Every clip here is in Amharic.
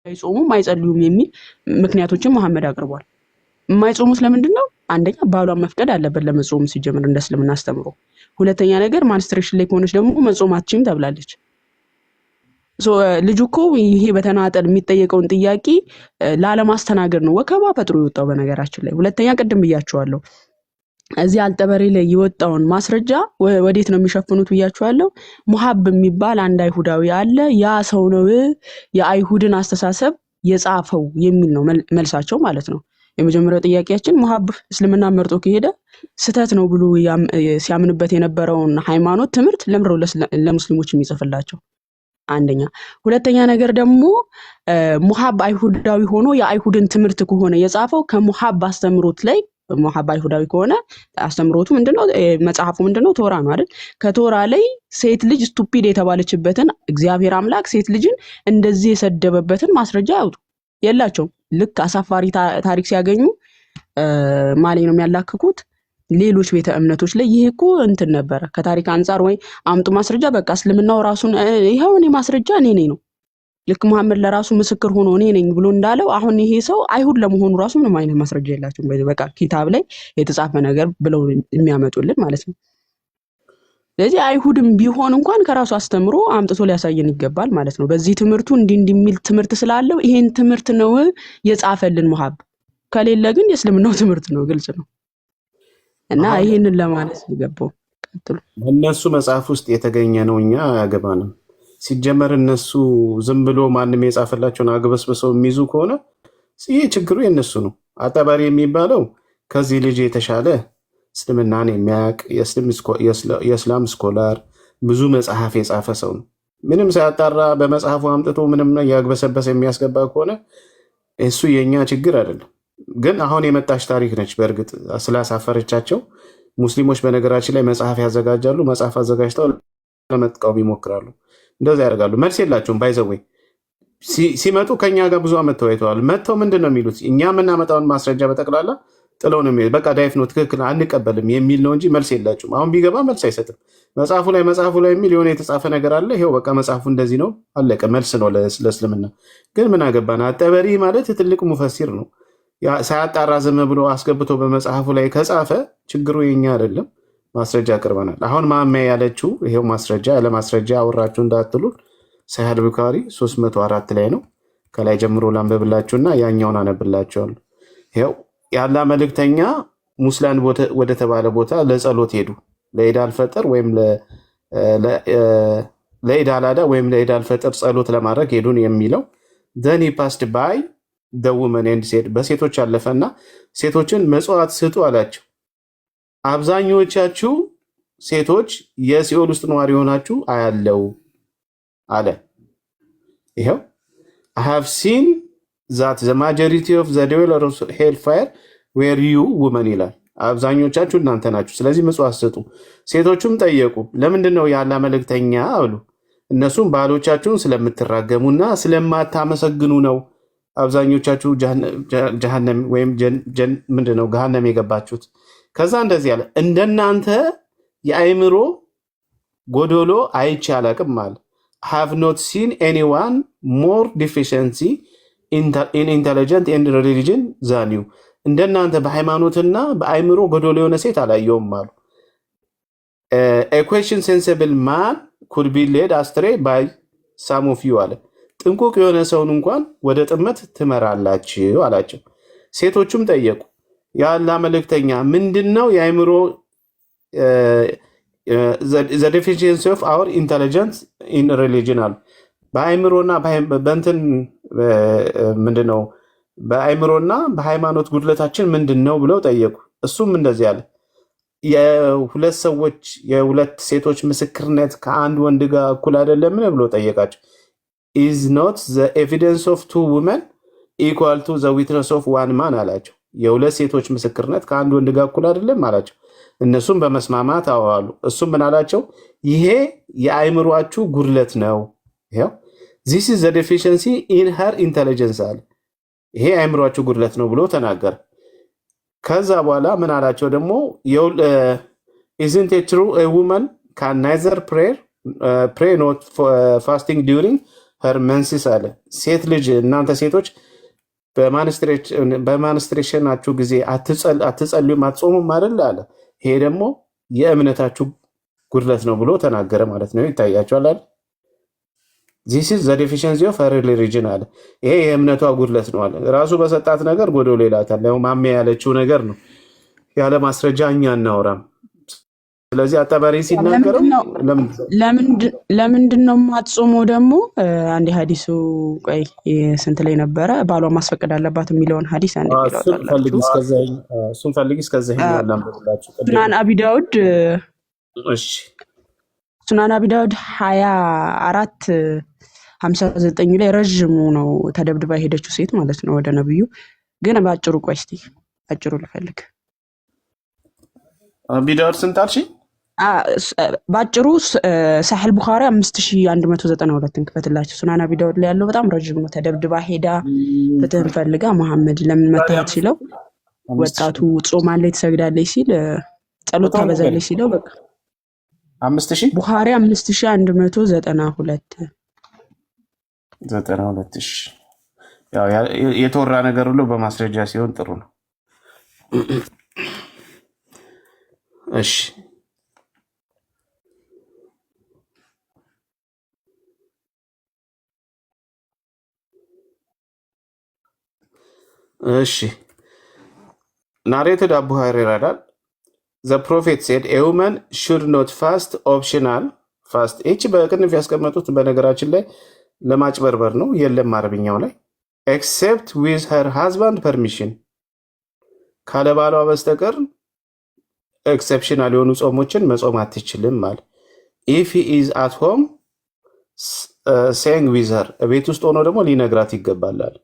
አይጾሙም አይጸልዩም የሚል ምክንያቶችን መሐመድ አቅርቧል። የማይጾሙት ለምንድን ነው? አንደኛ ባሏን መፍቀድ አለበት ለመጾም ሲጀምር እንደ እስልምና አስተምሮ። ሁለተኛ ነገር ማንስትሬሽን ላይ ከሆነች ደግሞ መጾም አትችይም ተብላለች። ልጁ እኮ ይሄ በተናጠል የሚጠየቀውን ጥያቄ ላለማስተናገድ ነው ወከባ ፈጥሮ የወጣው በነገራችን ላይ። ሁለተኛ ቅድም ብያቸዋለሁ፣ እዚህ አልጠበሪ ላይ የወጣውን ማስረጃ ወዴት ነው የሚሸፍኑት ብያቸዋለሁ። ሙሐብ የሚባል አንድ አይሁዳዊ አለ፣ ያ ሰው ነው የአይሁድን አስተሳሰብ የጻፈው የሚል ነው መልሳቸው ማለት ነው። የመጀመሪያው ጥያቄያችን ሙሐብ እስልምና መርጦ ከሄደ ስተት ነው ብሎ ሲያምንበት የነበረውን ሃይማኖት ትምህርት ለምሮ ለሙስሊሞች የሚጽፍላቸው አንደኛ። ሁለተኛ ነገር ደግሞ ሙሐብ አይሁዳዊ ሆኖ የአይሁድን ትምህርት ከሆነ የጻፈው ከሙሐብ አስተምሮት ላይ ሙሐብ አይሁዳዊ ከሆነ አስተምሮቱ ምንድነው? መጽሐፉ ምንድነው? ቶራ ነው አይደል? ከቶራ ላይ ሴት ልጅ ስቱፒድ የተባለችበትን እግዚአብሔር አምላክ ሴት ልጅን እንደዚህ የሰደበበትን ማስረጃ ያውጡ። የላቸውም። ልክ አሳፋሪ ታሪክ ሲያገኙ ማሌ ነው የሚያላክኩት ሌሎች ቤተ እምነቶች ላይ። ይሄ እኮ እንትን ነበረ ከታሪክ አንፃር ወይ አምጡ ማስረጃ፣ በቃ እስልምናው ራሱን ይሄው እኔ ማስረጃ እኔ ነኝ ነው። ልክ መሐመድ ለራሱ ምስክር ሆኖ እኔ ነኝ ብሎ እንዳለው አሁን ይሄ ሰው አይሁድ ለመሆኑ ራሱ ምንም አይነት ማስረጃ የላቸውም። በቃ ኪታብ ላይ የተጻፈ ነገር ብለው የሚያመጡልን ማለት ነው። ስለዚህ አይሁድም ቢሆን እንኳን ከራሱ አስተምሮ አምጥቶ ሊያሳየን ይገባል ማለት ነው። በዚህ ትምህርቱ እንዲህ የሚል ትምህርት ስላለው ይሄን ትምህርት ነው የጻፈልን ሙሐብ። ከሌለ ግን የእስልምናው ትምህርት ነው፣ ግልጽ ነው። እና ይሄንን ለማለት ይገባው። ቀጥሉ። በእነሱ መጽሐፍ ውስጥ የተገኘ ነው፣ እኛ አያገባንም። ሲጀመር እነሱ ዝም ብሎ ማንም የጻፈላቸውን አግበስብሰው የሚይዙ ከሆነ ይህ ችግሩ የነሱ ነው። አጠባሪ የሚባለው ከዚህ ልጅ የተሻለ እስልምናን የሚያውቅ የእስላም ስኮላር ብዙ መጽሐፍ የጻፈ ሰው ነው። ምንም ሳያጣራ በመጽሐፉ አምጥቶ ምንም ያግበሰበሰ የሚያስገባ ከሆነ እሱ የእኛ ችግር አይደለም። ግን አሁን የመጣች ታሪክ ነች። በእርግጥ ስላሳፈረቻቸው ሙስሊሞች በነገራችን ላይ መጽሐፍ ያዘጋጃሉ። መጽሐፍ አዘጋጅተው ለመጥቀም ይሞክራሉ። እንደዛ ያደርጋሉ። መልስ የላቸውም። ባይዘወይ ሲመጡ ከኛ ጋር ብዙ ዓመት ተወያይተዋል። መጥተው ምንድን ነው የሚሉት? እኛ የምናመጣውን ማስረጃ በጠቅላላ ጥለው ነው የሚሉት። በቃ ዳይፍ ነው፣ ትክክል አንቀበልም የሚል ነው እንጂ መልስ የላቸውም። አሁን ቢገባ መልስ አይሰጥም። መጽሐፉ ላይ የሚል የሆነ የተጻፈ ነገር አለ። ይኸው በቃ መጽሐፉ እንደዚህ ነው፣ አለቀ። መልስ ነው ለእስልምና። ግን ምን አገባን? አጠበሪ ማለት ትልቅ ሙፈሲር ነው። ሳያጣራ ዝም ብሎ አስገብቶ በመጽሐፉ ላይ ከጻፈ ችግሩ የኛ አይደለም። ማስረጃ አቅርበናል። አሁን ማመያ ያለችው ይሄው ማስረጃ ያለ ማስረጃ አወራችሁ እንዳትሉ ሰሂህ ቡኻሪ 304 ላይ ነው። ከላይ ጀምሮ ላንብብላችሁና ያኛውን አነብላችኋለሁ። ይሄው ያላ መልእክተኛ ሙስላን ወደ ተባለ ቦታ ለጸሎት ሄዱ። ለኢድ አልፈጥር ወይም ለኢድ አልአዳ ወይም ለኢድ አልፈጥር ጸሎት ለማድረግ ሄዱን የሚለው then he passed by the woman and said በሴቶች አለፈና ሴቶችን መጽዋዕት ስጡ አላቸው። አብዛኞቻችሁ ሴቶች የሲኦል ውስጥ ነዋሪ ሆናችሁ አያለው አለ። ይሄው I have seen that the majority of the dwellers of hellfire were you women ይላል። አብዛኞቻችሁ እናንተ ናችሁ፣ ስለዚህ መጽዋዕት ስጡ። ሴቶቹም ጠየቁ፣ ለምንድን ነው ያላ መልእክተኛ አሉ። እነሱም ባሎቻችሁን ስለምትራገሙና ስለማታመሰግኑ ነው አብዛኞቻችሁ ጀሃነም ወይም ምንድነው ገሃነም የገባችሁት። ከዛ እንደዚህ ያለ እንደናንተ የአእምሮ ጎዶሎ አይቼ አላቅም አለ። have not seen anyone more deficiency in intelligence and religion than you እንደናንተ በሃይማኖትና በአእምሮ ጎዶሎ የሆነ ሴት አላየውም አሉ። a question sensible man could be led astray by some of you አለ። ጥንቁቅ የሆነ ሰውን እንኳን ወደ ጥመት ትመራላችሁ አላቸው። ሴቶቹም ጠየቁ፣ የአላህ መልእክተኛ ምንድነው የአእምሮ the deficiency of our intelligence in religion አሉ። በአእምሮና በእንትን ምንድነው በአእምሮና በሃይማኖት ጉድለታችን ምንድነው ብለው ጠየቁ። እሱም እንደዚህ አለ፣ የሁለት ሴቶች ምስክርነት ከአንድ ወንድ ጋር እኩል አይደለምን ብሎ ጠየቃቸው። is not the evidence of two women equal to the witness of one man አላቸው። የሁለት ሴቶች ምስክርነት ከአንድ ወንድ ጋር እኩል አይደለም አላቸው። እነሱም በመስማማት አዋሉ። እሱም ምን አላቸው? ይሄ የአእምሮአችሁ ጉድለት ነው። ይሄው this is the deficiency in her intelligence አለ። ይሄ የአእምሮአችሁ ጉድለት ነው ብሎ ተናገረ። ከዛ በኋላ ምን አላቸው ደግሞ isn't it true a woman can neither pray not fasting during ሄር መንሲስ አለ። ሴት ልጅ እናንተ ሴቶች በማንስትሬሽናችሁ ጊዜ አትጸልዩም አትጾሙም አይደል አለ። ይሄ ደግሞ የእምነታችሁ ጉድለት ነው ብሎ ተናገረ ማለት ነው። ይታያቸዋል አይደል? ዚስ ኢዝ ዘ ዴፊሽንሲ ኦፍ ሄር ሪሊጅን አለ። ይሄ የእምነቷ ጉድለት ነው አለ። ራሱ በሰጣት ነገር ጎዶሎ ይላታል። ያው ማሜ ያለችው ነገር ነው። ያለ ማስረጃ እኛ እናወራም። ስለዚህ አጠባሪ ሲናገረው ለምንድን ነው የማትጾመው? ደግሞ አንድ ሀዲሱ ቆይ ስንት ላይ ነበረ? ባሏ ማስፈቀድ አለባት የሚለውን ሀዲስ አንድ እሱን ፈልጊ እስከዛ ያላምብላችሁ ሱናን አቢ ዳውድ ሱናን አቢ ዳውድ 24:59 ላይ ረዥሙ ነው ተደብድባ ሄደችው ሴት ማለት ነው ወደ ነብዩ። ግን ባጭሩ ቆይ እስቲ አጭሩ ልፈልግ። አቢ ዳውድ ስንት አልሽ? ባጭሩ ሳህል ቡኻሪ 5192 ክፈትላችሁ። ሱናን አቢ ዳውድ ላይ ያለው በጣም ረጅም ነው። ተደብድባ ሄዳ ፍትህን ፈልጋ መሐመድ ለምን መታሃት ሲለው ወጣቱ ጾማለች ትሰግዳለች ሲል ጸሎት ታበዛለች ሲለው በቃ 5000 ቡኻሪ 5192 92 ያው የተወራ ነገር ሁሉ በማስረጃ ሲሆን ጥሩ ነው። እሺ narrated Abu Hurairah the prophet said a woman should not fast optional fast እቺ በቅንፍ ያስቀመጡት በነገራችን ላይ ለማጭበርበር ነው። የለም አረብኛው ላይ except with her husband permission ካለ ባሏ በስተቀር ኤክሰፕሽናል የሆኑ ጾሞችን መጾም አትችልም ማለት if he is at home saying with her ቤት ውስጥ ሆኖ ደግሞ ሊነግራት ይገባላል።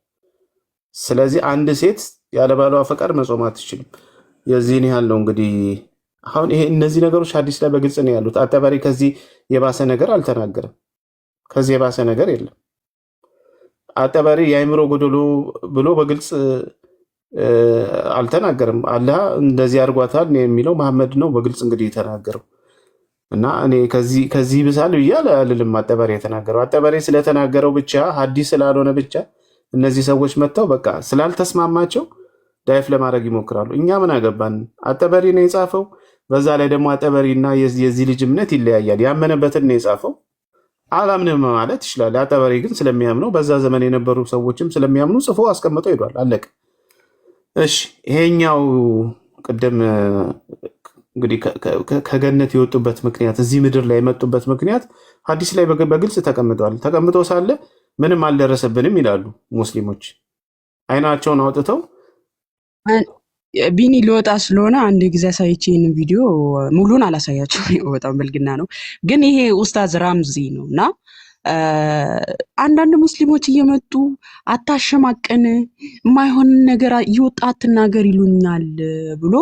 ስለዚህ አንድ ሴት ያለ ባሏ ፈቃድ መጾም አትችልም። የዚህን ያህል ነው እንግዲህ። አሁን ይሄ እነዚህ ነገሮች ሐዲስ ላይ በግልጽ ነው ያሉት። አጠባሪ ከዚህ የባሰ ነገር አልተናገረም። ከዚህ የባሰ ነገር የለም። አጠባሪ የአእምሮ ጎደሎ ብሎ በግልጽ አልተናገረም። አላህ እንደዚህ አድርጓታል የሚለው መሐመድ ነው በግልጽ እንግዲህ የተናገረው እና እኔ ከዚህ ብሳል ብያለሁ አልልም። አጠባሪ የተናገረው አጠባሪ ስለተናገረው ብቻ ሐዲስ ስላልሆነ ብቻ እነዚህ ሰዎች መጥተው በቃ ስላልተስማማቸው ዳይፍ ለማድረግ ይሞክራሉ። እኛ ምን አገባን? አጠበሪ ነው የጻፈው። በዛ ላይ ደግሞ አጠበሪና የዚህ ልጅ እምነት ይለያያል። ያመነበትን ነው የጻፈው። አላምንም ማለት ይችላል። አጠበሪ ግን ስለሚያምነው በዛ ዘመን የነበሩ ሰዎችም ስለሚያምኑ ጽፎ አስቀምጦ ሄዷል። አለቀ። እሺ ይሄኛው ቅድም እንግዲህ ከገነት የወጡበት ምክንያት እዚህ ምድር ላይ የመጡበት ምክንያት ሐዲስ ላይ በግልጽ ተቀምጧል። ተቀምጦ ሳለ ምንም አልደረሰብንም ይላሉ ሙስሊሞች። አይናቸውን አውጥተው ቢኒ ሊወጣ ስለሆነ አንድ ጊዜ አሳይቼ ይህን ቪዲዮ ሙሉን አላሳያችሁም። በጣም ብልግና ነው። ግን ይሄ ኡስታዝ ራምዚ ነው እና አንዳንድ ሙስሊሞች እየመጡ አታሸማቀን፣ የማይሆን ነገር እየወጣ አትናገር ይሉኛል ብሎ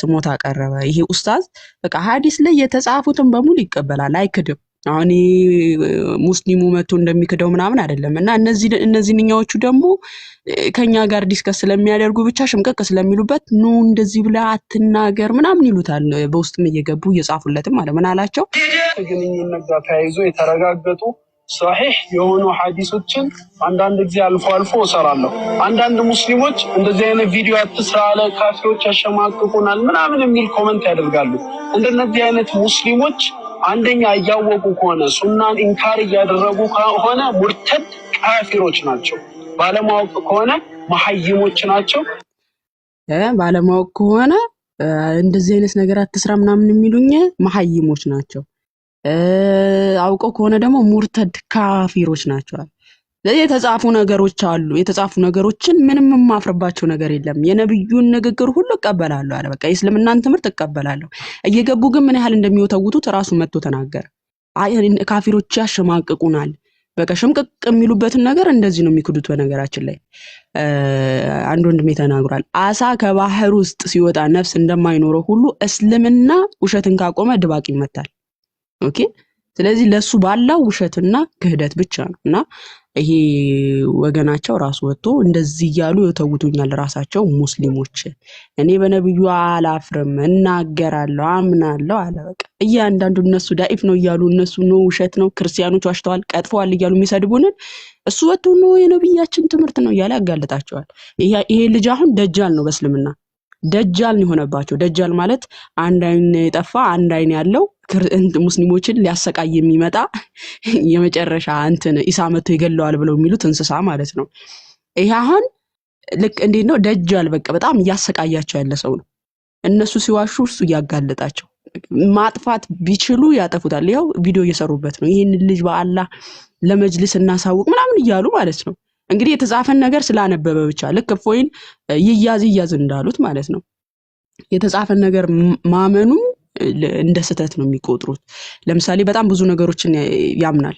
ስሞታ አቀረበ። ይሄ ኡስታዝ በቃ ሐዲስ ላይ የተጻፉትን በሙሉ ይቀበላል፣ አይክድም። አሁን ሙስሊሙ መጥቶ እንደሚክደው ምናምን አይደለም። እና እነዚህኛዎቹ ደግሞ ከኛ ጋር ዲስከስ ስለሚያደርጉ ብቻ ሽምቀቅ ስለሚሉበት ኑ እንደዚህ ብለህ አትናገር ምናምን ይሉታል። በውስጥም እየገቡ እየጻፉለትም ማለት ምን አላቸው ግንኙነት ጋር ተያይዞ የተረጋገጡ ሷሂህ የሆኑ ሐዲሶችን አንዳንድ ጊዜ አልፎ አልፎ እሰራለሁ። አንዳንድ ሙስሊሞች እንደዚህ አይነት ቪዲዮ አትስራ አለ ካፊሮች ያሸማቅቁናል ምናምን የሚል ኮመንት ያደርጋሉ። እንደነዚህ አይነት ሙስሊሞች አንደኛ እያወቁ ከሆነ ሱናን ኢንካር እያደረጉ ከሆነ ሙርተድ ካፊሮች ናቸው። ባለማወቅ ከሆነ መሐይሞች ናቸው። ባለማወቅ ከሆነ እንደዚህ አይነት ነገር አትስራ ምናምን የሚሉኝ መሐይሞች ናቸው። አውቀው ከሆነ ደግሞ ሙርተድ ካፊሮች ናቸው። የተጻፉ ነገሮች አሉ። የተጻፉ ነገሮችን ምንም የማፍርባቸው ነገር የለም። የነብዩን ንግግር ሁሉ እቀበላለሁ አለ። በቃ የእስልምናን ትምህርት እቀበላለሁ። እየገቡ ግን ምን ያህል እንደሚወተውቱት ራሱ መጥቶ ተናገረ። ካፊሮች ያሸማቅቁናል። በቃ ሽምቅቅ የሚሉበትን ነገር እንደዚህ ነው የሚክዱት። በነገራችን ላይ አንድ ወንድሜ ተናግሯል። አሳ ከባህር ውስጥ ሲወጣ ነፍስ እንደማይኖረው ሁሉ እስልምና ውሸትን ካቆመ ድባቅ ይመታል። ኦኬ። ስለዚህ ለሱ ባላው ውሸትና ክህደት ብቻ ነው እና ይሄ ወገናቸው ራሱ ወጥቶ እንደዚህ እያሉ የተውቱኛል ራሳቸው ሙስሊሞች። እኔ በነብዩ አላፍርም እናገራለሁ አምናለሁ አለ። በቃ እያንዳንዱ እነሱ ዳኢፍ ነው እያሉ እነሱ ነው ውሸት ነው ክርስቲያኖች ዋሽተዋል ቀጥፈዋል እያሉ የሚሰድቡንን እሱ ወጥቶ ነው የነብያችን ትምህርት ነው እያለ ያጋልጣቸዋል። ይሄ ልጅ አሁን ደጃል ነው በእስልምና ደጃል ነው የሆነባቸው። ደጃል ማለት አንድ አይን የጠፋ አንድ አይን ያለው ሙስሊሞችን ሊያሰቃይ የሚመጣ የመጨረሻ እንትን ኢሳ መጥቶ ይገለዋል ብለው የሚሉት እንስሳ ማለት ነው። ይሄ አሁን ልክ እንዴት ነው ደጃል በቃ በጣም እያሰቃያቸው ያለ ሰው ነው። እነሱ ሲዋሹ እሱ እያጋለጣቸው ማጥፋት ቢችሉ ያጠፉታል። ይኸው ቪዲዮ እየሰሩበት ነው። ይህን ልጅ በአላህ ለመጅልስ እናሳውቅ ምናምን እያሉ ማለት ነው። እንግዲህ የተጻፈን ነገር ስላነበበ ብቻ ልክ እፎይን ይያዝ እንዳሉት ማለት ነው። የተጻፈን ነገር ማመኑ እንደ ስህተት ነው የሚቆጥሩት። ለምሳሌ በጣም ብዙ ነገሮችን ያምናል።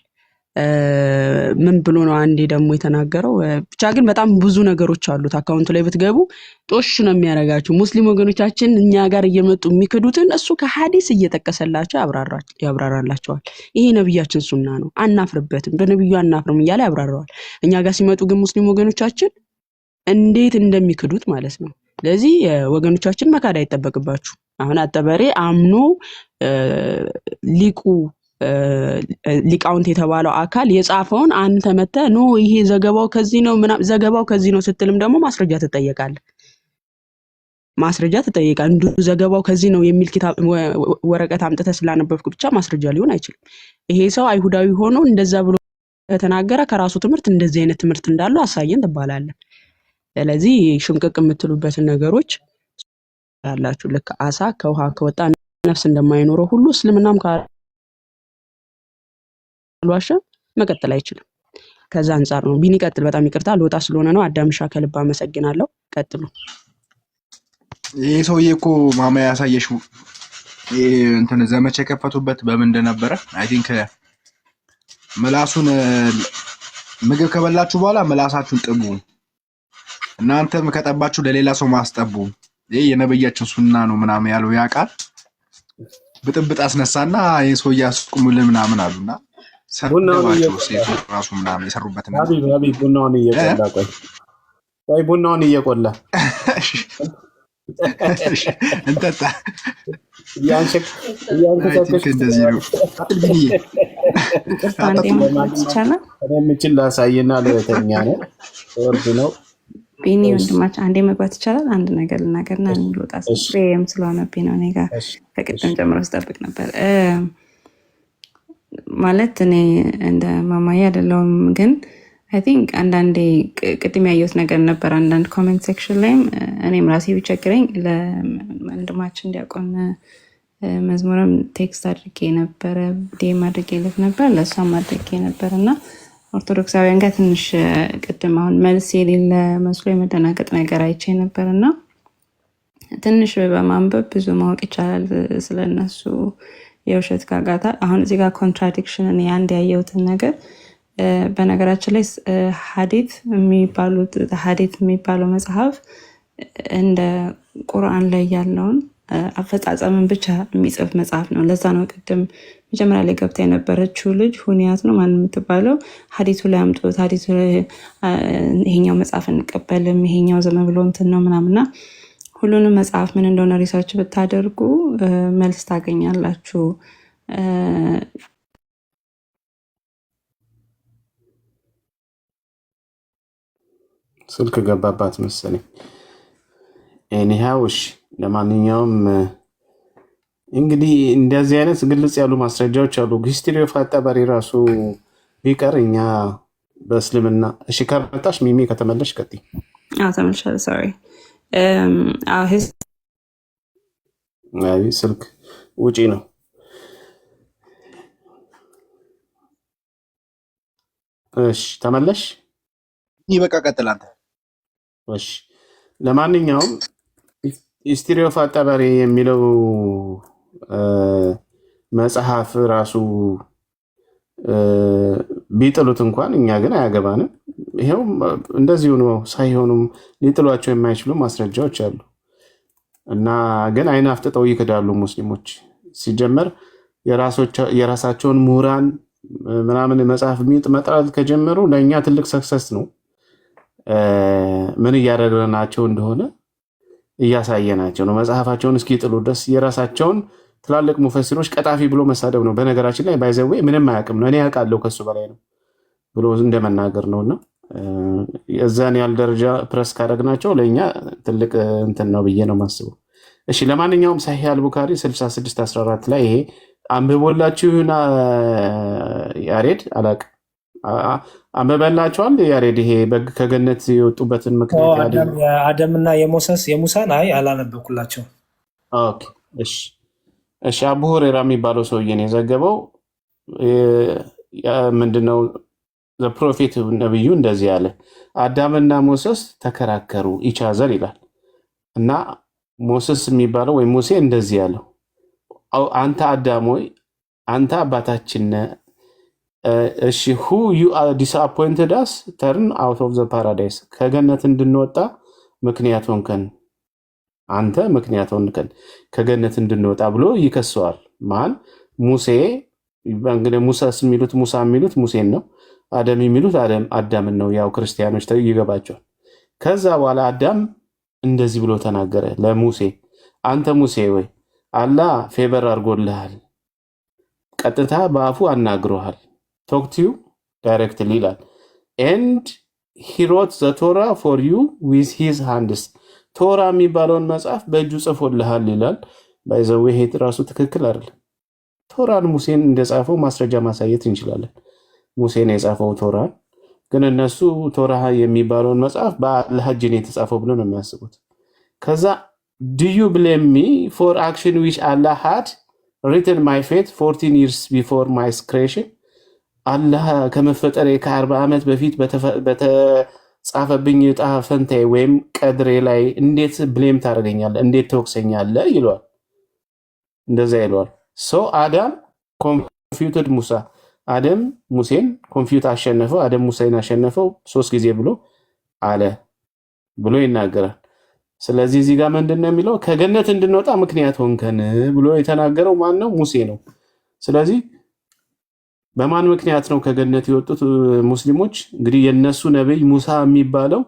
ምን ብሎ ነው አንዴ ደግሞ የተናገረው? ብቻ ግን በጣም ብዙ ነገሮች አሉት። አካውንቱ ላይ ብትገቡ ጦሽ ነው የሚያረጋችሁ። ሙስሊም ወገኖቻችን እኛ ጋር እየመጡ የሚክዱትን እሱ ከሐዲስ እየጠቀሰላቸው ያብራራላቸዋል። ይሄ ነብያችን ሱና ነው አናፍርበትም፣ በነብዩ አናፍርም እያለ ያብራራዋል። እኛ ጋር ሲመጡ ግን ሙስሊም ወገኖቻችን እንዴት እንደሚክዱት ማለት ነው። ስለዚህ ወገኖቻችን መካድ አይጠበቅባችሁ። አሁን አጠበሬ አምኖ ሊቃውንት የተባለው አካል የጻፈውን አንተ መተህ ኖ ይሄ ዘገባው ከዚህ ነው ስትልም ደግሞ ማስረጃ ትጠየቃለህ። እንዱ ዘገባው ከዚህ ነው የሚል ኪታብ ወረቀት አምጥተህ ስላነበብክ ብቻ ማስረጃ ሊሆን አይችልም። ይሄ ሰው አይሁዳዊ ሆኖ እንደዛ ብሎ ከተናገረ ከራሱ ትምህርት እንደዚህ አይነት ትምህርት እንዳለው አሳየን ትባላለህ። ስለዚህ ሽምቅቅ የምትሉበትን ነገሮች ያላችሁ ልክ አሳ ከውሃ ከወጣ ነፍስ እንደማይኖረው ሁሉ እስልምናም ካልዋሸ መቀጠል አይችልም። ከዛ አንፃር ነው። ቢኒ ቀጥል። በጣም ይቅርታ ልወጣ ስለሆነ ነው። አዳምሻ ከልብ አመሰግናለሁ። ቀጥሉ። ይሄ ሰውዬ እኮ ማማ ያሳየሽው እንትን ዘመቻ የከፈቱበት በምን እንደነበረ አይ ቲንክ ምላሱን ምግብ ከበላችሁ በኋላ ምላሳችሁን ጥቡ፣ እናንተም ከጠባችሁ ለሌላ ሰው ማስጠቡ፣ ይሄ የነብያችን ሱና ነው ምናምን ያለው ያ ቃል ብጥብጥ አስነሳና ይሄ ሰውዬ አስቁሙልን ምናምን አሉና ሰደባቸው። ሴቱ ራሱ ምናምን የሰሩበት ነው። አቢ ቡናውን እየቆላ ቆይ ቡናውን እየቆላ እንጠጣ ያንቺ እንደዚህ ነው። አጥልብኝ ምንችል ላሳይና ለተኛ ነው ወርድ ነው። ቢኒ ወንድማችን አንዴ መግባት ይቻላል? አንድ ነገር ልናገርና እንልወጣ። ስሬም ስለሆነብኝ ነው። እኔ ጋር ከቅድም ጀምሮ ስጠብቅ ነበር። ማለት እኔ እንደ ማማዬ አይደለሁም፣ ግን አይ ቲንክ አንዳንዴ ቅድም ያየሁት ነገር ነበር አንዳንድ ኮሜንት ሴክሽን ላይም እኔም ራሴ ቢቸግረኝ ለወንድማችን ዲያቆን መዝሙርም ቴክስት አድርጌ ነበረ፣ ዴም አድርጌ ልፍ ነበር፣ ለእሷም አድርጌ ነበር እና ኦርቶዶክሳውያን ጋር ትንሽ ቅድም አሁን መልስ የሌለ መስሎ የመደናገጥ ነገር አይቼ ነበር እና ትንሽ በማንበብ ብዙ ማወቅ ይቻላል ስለነሱ የውሸት ጋጋታ። አሁን እዚህ ጋር ኮንትራዲክሽን እኔ አንድ ያየሁትን ነገር በነገራችን ላይ ሀዲት የሚባለው መጽሐፍ እንደ ቁርአን ላይ ያለውን አፈጻጸምን ብቻ የሚጽፍ መጽሐፍ ነው። ለዛ ነው ቅድም መጀመሪያ ላይ ገብታ የነበረችው ልጅ ሁኒያት ነው ማን የምትባለው ሀዲቱ ላይ አምጡት፣ ሀዲቱ ላይ ይሄኛው መጽሐፍ እንቀበልም ይሄኛው ዘመ ብሎ እንትን ነው ምናምና ሁሉንም መጽሐፍ ምን እንደሆነ ሪሰርች ብታደርጉ መልስ ታገኛላችሁ። ስልክ ገባባት መሰለኝ። ኤኒሃው እሺ፣ ለማንኛውም እንግዲህ እንደዚህ አይነት ግልጽ ያሉ ማስረጃዎች አሉ። ሂስትሪ ኦፍ አጠባሪ ራሱ ቢቀር እኛ በእስልምና እሺ፣ ከመጣሽ ሚሚ ከተመለሽ ቀጥይ። ተመልሻለሁ። ሶሪ ስልክ ውጪ ነው። እሺ ተመለሽ። ይበቃ ቀጥል አንተ። እሺ ለማንኛውም ሂስትሪ ኦፍ አጠባሪ የሚለው መጽሐፍ ራሱ ቢጥሉት እንኳን እኛ ግን አያገባንም። ይሄው እንደዚሁ ነው። ሳይሆኑም ሊጥሏቸው የማይችሉ ማስረጃዎች አሉ እና ግን አይን አፍጥጠው ይክዳሉ ሙስሊሞች። ሲጀመር የራሳቸውን ምሁራን ምናምን መጽሐፍ መጥራት ከጀመሩ ለእኛ ትልቅ ሰክሰስ ነው። ምን እያደረግናቸው እንደሆነ እያሳየናቸው ነው። መጽሐፋቸውን እስኪጥሉ ድረስ የራሳቸውን ትላልቅ ሙፈሲሮች ቀጣፊ ብሎ መሳደብ ነው። በነገራችን ላይ ባይዘዌ ምንም አያውቅም ነው፣ እኔ ያውቃለሁ ከሱ በላይ ነው ብሎ እንደመናገር ነውና የዛን ያህል ደረጃ ፕረስ ካደረግናቸው ለእኛ ትልቅ እንትን ነው ብዬ ነው የማስበው። እሺ ለማንኛውም ሳሂህ አልቡካሪ 6614 ላይ ይሄ አንብቦላችሁና ያሬድ አላቅ አንብበላችኋል። ያሬድ ይሄ በግ ከገነት የወጡበትን ምክንያት የአደምና የሙሳን አይ አላነበብኩላቸው። ኦኬ እሺ አቡ ሁሬራ የሚባለው ሰውዬ ነው የዘገበው። ምንድነው ፕሮፌት ነብዩ እንደዚህ ያለ አዳምና ሞሰስ ተከራከሩ ኢቻዘር ይላል እና ሞሰስ የሚባለው ወይ ሙሴ እንደዚህ ያለው አንተ አዳም ሆይ አንተ አባታችን እሺ who you are disappointed us turn out of the paradise ከገነት እንድንወጣ ምክንያት ሆንከን አንተ ምክንያት ሆንከን ከገነት እንድንወጣ ብሎ ይከሰዋል። ማን ሙሴ እንግዲህ ሙሳ የሚሉት ሙሴን ነው። አዳም የሚሉት አዳምን ነው። ያው ክርስቲያኖች ይገባቸዋል። ከዛ በኋላ አዳም እንደዚህ ብሎ ተናገረ ለሙሴ አንተ ሙሴ ወይ አላህ ፌቨር አድርጎልሃል፣ ቀጥታ በአፉ አናግሮሃል talk to you directly ይላል and he wrote the Torah for you with his hands ቶራ የሚባለውን መጽሐፍ በእጁ ጽፎልሃል ይላል። ባይዘው ይሄ ራሱ ትክክል አይደለም። ቶራን ሙሴን እንደጻፈው ማስረጃ ማሳየት እንችላለን። ሙሴን የጻፈው ቶራን ግን እነሱ ቶራ የሚባለውን መጽሐፍ በአላህ እጅ ነው የተጻፈው ብሎ ነው የሚያስቡት። ከዛ do you blame me for action which Allah had written my fate 14 years before my creation አላህ ከመፈጠሬ ከ40 ዓመት በፊት በተጻፈብኝ ዕጣ ፈንታዬ ወይም ቀድሬ ላይ እንዴት ብሌም ታደርገኛለህ? እንዴት ተወቅሰኛለህ? ይለዋል። እንደዛ ይለዋል። ሶ አዳም ኮንፊውትድ ሙሳ አደም ሙሴን ኮንፊውት አሸነፈው። አደም ሙሴን አሸነፈው 3 ጊዜ ብሎ አለ ብሎ ይናገራል። ስለዚህ እዚህ ጋር ምንድነው የሚለው? ከገነት እንድንወጣ ምክንያት ሆንከን ብሎ የተናገረው ማን ነው? ሙሴ ነው። ስለዚህ በማን ምክንያት ነው ከገነት የወጡት ሙስሊሞች? እንግዲህ የነሱ ነብይ ሙሳ የሚባለው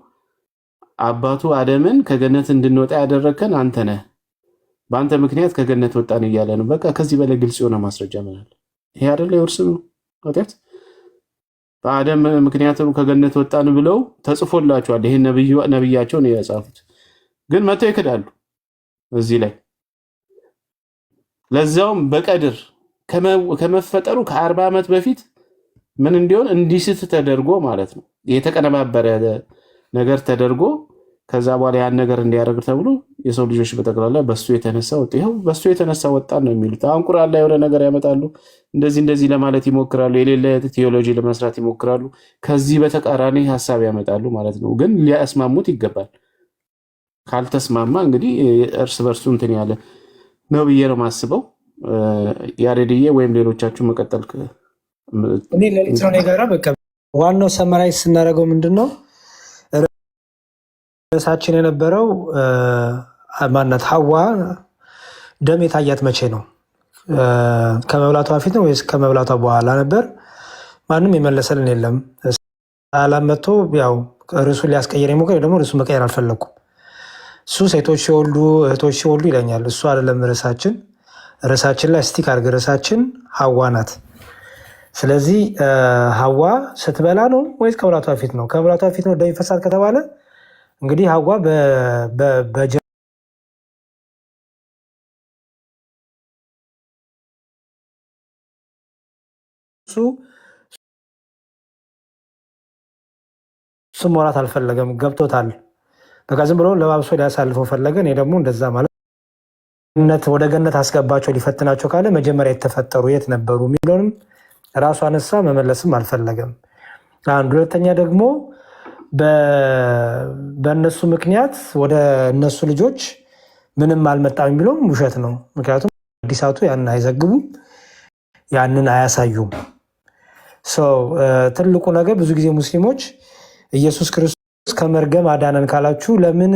አባቱ አደምን ከገነት እንድንወጣ ያደረከን አንተ ነህ፣ በአንተ ምክንያት ከገነት ወጣን እያለ ነው። በቃ ከዚህ በላይ ግልጽ የሆነ ማስረጃ ምን አለ? ይሄ አይደለ የውርስ ወጣት በአደም ምክንያት ነው ከገነት ወጣን ብለው ተጽፎላቸዋል። ይሄ ነብያቸው ነው የጻፉት፣ ግን መተው ይክዳሉ እዚህ ላይ ለዛውም በቀድር ከመፈጠሩ ከ40 ዓመት በፊት ምን እንዲሆን እንዲስት ተደርጎ ማለት ነው። የተቀነባበረ ነገር ተደርጎ ከዛ በኋላ ያን ነገር እንዲያደርግ ተብሎ የሰው ልጆች በጠቅላላ በሱ የተነሳ ወጥ ይሄው በሱ የተነሳ ወጣን ነው የሚሉት። አሁን ቁርአን ላይ የሆነ ነገር ያመጣሉ፣ እንደዚህ ለማለት ይሞክራሉ፣ የሌለ ቲዮሎጂ ለመስራት ይሞክራሉ። ከዚህ በተቃራኒ ሐሳብ ያመጣሉ ማለት ነው። ግን ሊያስማሙት ይገባል። ካልተስማማ እንግዲህ እርስ በርሱ እንትን ያለ ነው ብዬ ነው የማስበው። ያሬድዬ ወይም ሌሎቻችሁ መቀጠል እኔ ለኤሌክትሮኒክ ጋራ በቃ ዋናው ሰመራይዝ ስናደርገው ምንድነው ርዕሳችን የነበረው ማናት ሐዋ ደም የታያት መቼ ነው? ከመብላቷ በፊት ነው ወይስ ከመብላቷ በኋላ ነበር? ማንም የመለሰልን የለም። ሰላም መጥቶ ያው ርዕሱን ሊያስቀይር የሞከረ ደግሞ ርዕሱን መቀየር አልፈለኩም። እሱ ሴቶች ሲወልዱ እህቶች ሲወልዱ ይለኛል። እሱ አይደለም ርዕሳችን። ርዕሳችን ላይ ስቲክ አድርግ። ርዕሳችን ሐዋ ናት። ስለዚህ ሐዋ ስትበላ ነው ወይስ ከመብላቷ በፊት ነው? ከመብላቷ በፊት ነው ደም ይፈሳል ከተባለ እንግዲህ ሐዋ እሱ መውራት አልፈለገም፣ ገብቶታል። በቃ ዝም ብሎ ለባብሶ ሊያሳልፈው ፈለገ። እኔ ደግሞ እንደዛ ማለት ወደ ገነት አስገባቸው ሊፈትናቸው ካለ መጀመሪያ የተፈጠሩ የት ነበሩ የሚለውንም ራሱ አነሳ፣ መመለስም አልፈለገም። አንድ ሁለተኛ ደግሞ በእነሱ ምክንያት ወደ እነሱ ልጆች ምንም አልመጣም የሚለውም ውሸት ነው። ምክንያቱም አዲሳቱ ያንን አይዘግቡም፣ ያንን አያሳዩም። ትልቁ ነገር ብዙ ጊዜ ሙስሊሞች ኢየሱስ ክርስቶስ ከመርገም አዳነን ካላችሁ ለምን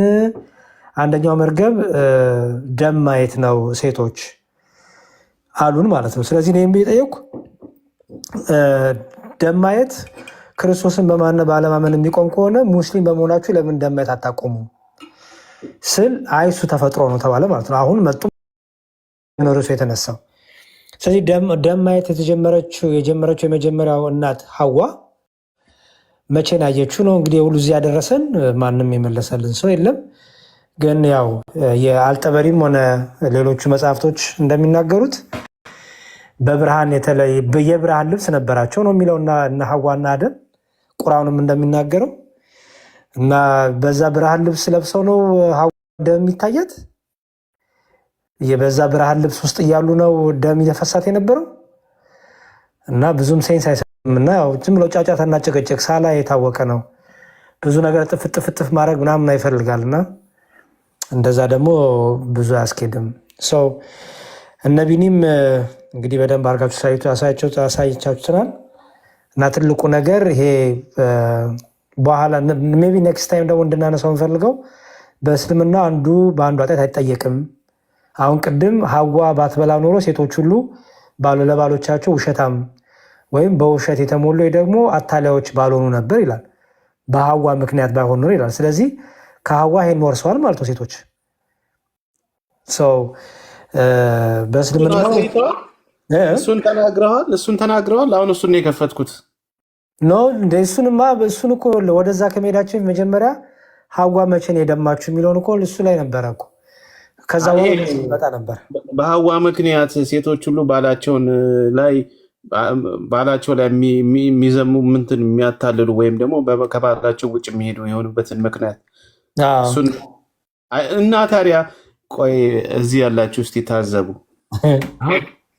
አንደኛው መርገም ደም ማየት ነው ሴቶች አሉን ማለት ነው። ስለዚህ ነው የጠየኩ ደም ማየት ክርስቶስን በማመን ባለማመን የሚቆም ከሆነ ሙስሊም በመሆናችሁ ለምን ደም ማየት አታቆሙ ስል አይ እሱ ተፈጥሮ ነው ተባለ ማለት ነው። አሁን መጡ ርዕሱ የተነሳው። ስለዚህ ደም ማየት የጀመረችው የመጀመሪያው እናት ሐዋ መቼን ያየችው ነው? እንግዲህ ሁሉ እዚህ ያደረሰን ማንም የመለሰልን ሰው የለም። ግን ያው የአልጠበሪም ሆነ ሌሎቹ መጽሐፍቶች እንደሚናገሩት በብርሃን የብርሃን ልብስ ነበራቸው ነው የሚለው እና ሐዋና አደም ቁርአኑም እንደሚናገረው እና በዛ ብርሃን ልብስ ለብሰው ነው ሐዋ ደም የሚታያት። የበዛ ብርሃን ልብስ ውስጥ እያሉ ነው ደም እየፈሳት የነበረው እና ብዙም ሴንስ አይሰጥም። እና ያው ዝም ብሎ ጫጫታና ጭቅጭቅ ሳላ የታወቀ ነው። ብዙ ነገር ጥፍጥፍ ማድረግ ምናምን ይፈልጋልና እንደዛ ደግሞ ብዙ አያስኬድም። ሰው እነ ቢኒም እንግዲህ በደንብ አድርጋችሁ አሳይቻችሁናል። እና ትልቁ ነገር ይሄ በኋላ ሜይ ቢ ኔክስት ታይም ደግሞ እንድናነሳው እንፈልገው በእስልምና አንዱ በአንዱ ኃጢአት አይጠየቅም። አሁን ቅድም ሐዋ ባትበላ ኖሮ ሴቶች ሁሉ ለባሎቻቸው ውሸታም ወይም በውሸት የተሞሉ ደግሞ አታላዮች ባልሆኑ ነበር ይላል። በሐዋ ምክንያት ባይሆን ኖሮ ይላል። ስለዚህ ከሐዋ ይሄን ወርሰዋል ማለት ነው ሴቶች። በእስልምና እሱን ተናግረዋል። አሁን እሱን ነው የከፈትኩት። እሱን እኮ ወደዛ ከመሄዳችን መጀመሪያ ሐዋ መቼ ነው የደማችሁ የሚለውን እኮ እሱ ላይ ነበረ እኮ። ከዛ መጣ ነበር። በሐዋ ምክንያት ሴቶች ሁሉ ባላቸው ላይ የሚዘሙ ምንትን የሚያታልሉ ወይም ደግሞ ከባላቸው ውጭ የሚሄዱ የሆኑበትን ምክንያት እና ታዲያ ቆይ እዚህ ያላችሁ እስቲ ታዘቡ።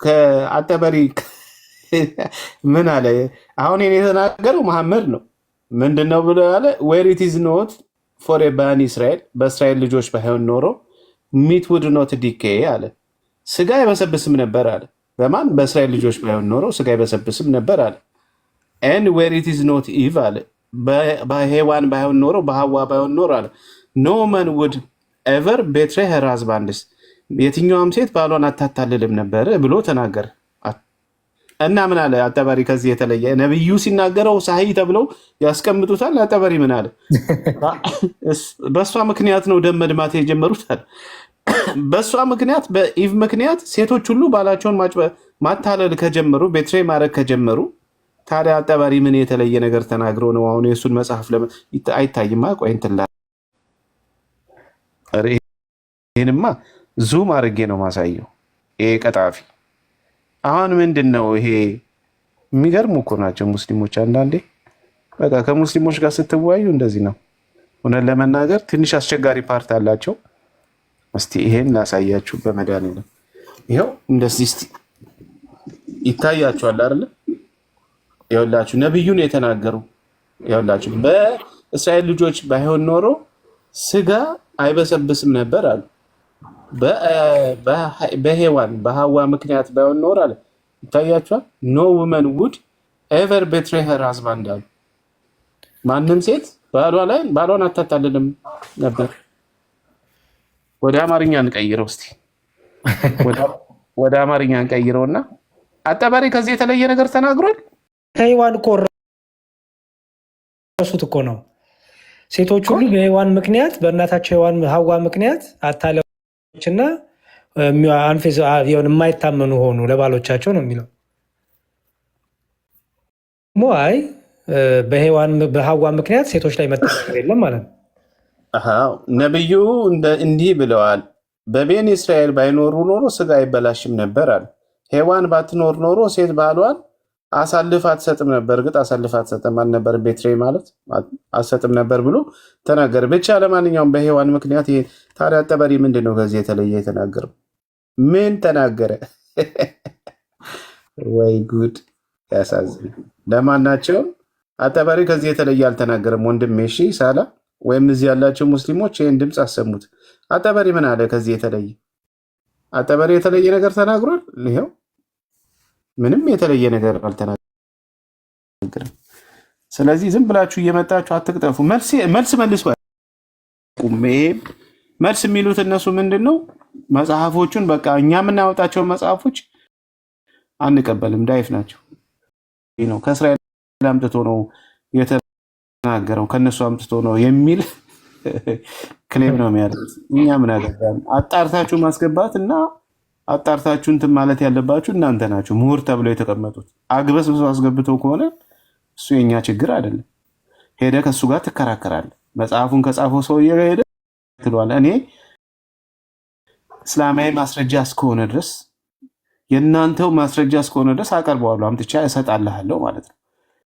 ከአጠበሪ ምን አለ? አሁን የተናገረው መሐመድ ነው። ምንድነው ብሎ ያለ? ዌር ኢት ኢዝ ኖት ፎር ባኒ እስራኤል፣ በእስራኤል ልጆች ባይሆን ኖሮ ሚት ውድ ኖት ዲኬ አለ። ስጋ አይበሰብስም ነበር አለ። በማን? በእስራኤል ልጆች ባይሆን ኖሮ ስጋ አይበሰብስም ነበር አለ። ኤንድ ዌር ኢት ኢዝ ኖት ኢቭ አለ። በሔዋን ባይሆን ኖሮ በሐዋ ባይሆን ኖሮ አለ ኖ መን ውድ ኤቨር ቤትሬ ሄር ሃዝባንድስ፣ የትኛውም ሴት ባሏን አታታልልም ነበር ብሎ ተናገረ። እና ምን አለ አጠበሪ? ከዚህ የተለየ ነብዩ ሲናገረው ሳሂ ተብለው ያስቀምጡታል። አጠበሪ ምን አለ? በእሷ ምክንያት ነው ደም መድማት የጀመሩት አለ። በእሷ ምክንያት በኢቭ ምክንያት ሴቶች ሁሉ ባላቸውን ማታለል ከጀመሩ፣ ቤትሬ ማድረግ ከጀመሩ፣ ታዲያ አጠበሪ ምን የተለየ ነገር ተናግሮ ነው? አሁን የእሱን መጽሐፍ አይታይማ። ቆይ እንትን ይህንማ ዙም አድርጌ ነው ማሳየው። ይሄ ቀጣፊ አሁን ምንድን ነው ይሄ? የሚገርሙ እኮ ናቸው ሙስሊሞች። አንዳንዴ በቃ ከሙስሊሞች ጋር ስትወያዩ እንደዚህ ነው። እውነት ለመናገር ትንሽ አስቸጋሪ ፓርት አላቸው። እስቲ ይሄን ላሳያችሁ በመድኃኒዓለም። ይኸው እንደዚህ እስቲ ይታያችኋል አይደለ? ይኸውላችሁ ነብዩን የተናገሩ ይኸውላችሁ፣ በእስራኤል ልጆች ባይሆን ኖሮ ስጋ አይበሰብስም ነበር አሉ። በሔዋን በሐዋ ምክንያት ባይሆን ኖር አለ። ይታያችኋል። ኖ ውመን ውድ ኤቨር ቤትሬ ሄር ሃዝባንድ አሉ። ማንም ሴት ባሏን አታታልልም ነበር። ወደ አማርኛ እንቀይረው እስቲ፣ ወደ አማርኛ እንቀይረውና አጠባሪ ከዚህ የተለየ ነገር ተናግሯል። ሔዋን እኮ ረሱት እኮ ነው። ሴቶች ሁሉ በሔዋን ምክንያት በእናታቸው ሐዋ ምክንያት አታላዮችና የማይታመኑ ሆኑ ለባሎቻቸው ነው የሚለው። ሞይ በሐዋ ምክንያት ሴቶች ላይ መጠቀር የለም ማለት ነው። ነብዩ እንዲህ ብለዋል፣ በቤን እስራኤል ባይኖሩ ኖሮ ስጋ አይበላሽም ነበር አለ። ሔዋን ባትኖር ኖሮ ሴት ባሏን አሳልፍ አትሰጥም ነበር። እርግጥ አሳልፍ አትሰጥም አልነበር፣ ቤትሬ ማለት አትሰጥም ነበር ብሎ ተናገረ። ብቻ ለማንኛውም በሔዋን ምክንያት ይሄ ታዲያ አጠበሪ ምንድን ነው ከዚህ የተለየ የተናገረው? ምን ተናገረ? ወይ ጉድ! ያሳዝን። ለማናቸውም አጠበሪ ከዚህ የተለየ አልተናገረም። ወንድሜ እሺ፣ ሳላ ወይም እዚህ ያላቸው ሙስሊሞች ይህን ድምፅ አሰሙት። አጠበሪ ምን አለ? ከዚህ የተለየ አጠበሪ የተለየ ነገር ተናግሯል? ይኸው ምንም የተለየ ነገር አልተናገረም። ስለዚህ ዝም ብላችሁ እየመጣችሁ አትቅጠፉ። መልስ መልሱ። መልስ የሚሉት እነሱ ምንድን ነው? መጽሐፎቹን በቃ እኛ የምናወጣቸውን መጽሐፎች አንቀበልም፣ ዳይፍ ናቸው። ነው ከእስራኤል አምጥቶ ነው የተናገረው ከነሱ አምጥቶ ነው የሚል ክሌም ነው የሚያደርጉት። እኛ ምን አገባን? አጣርታችሁ ማስገባት እና አጣርታችሁ እንትን ማለት ያለባችሁ እናንተ ናችሁ፣ ምሁር ተብለው የተቀመጡት። አግበስብሶ አስገብተው ከሆነ እሱ የኛ ችግር አይደለም። ሄደ ከሱ ጋር ትከራከራለህ። መጽሐፉን ከጻፈው ሰውዬ ጋር ሄደ ትሏል። እኔ እስላማዊ ማስረጃ እስከሆነ ድረስ የእናንተው ማስረጃ እስከሆነ ድረስ አቀርበዋለሁ፣ አምጥቻ እሰጣልሃለሁ ማለት ነው።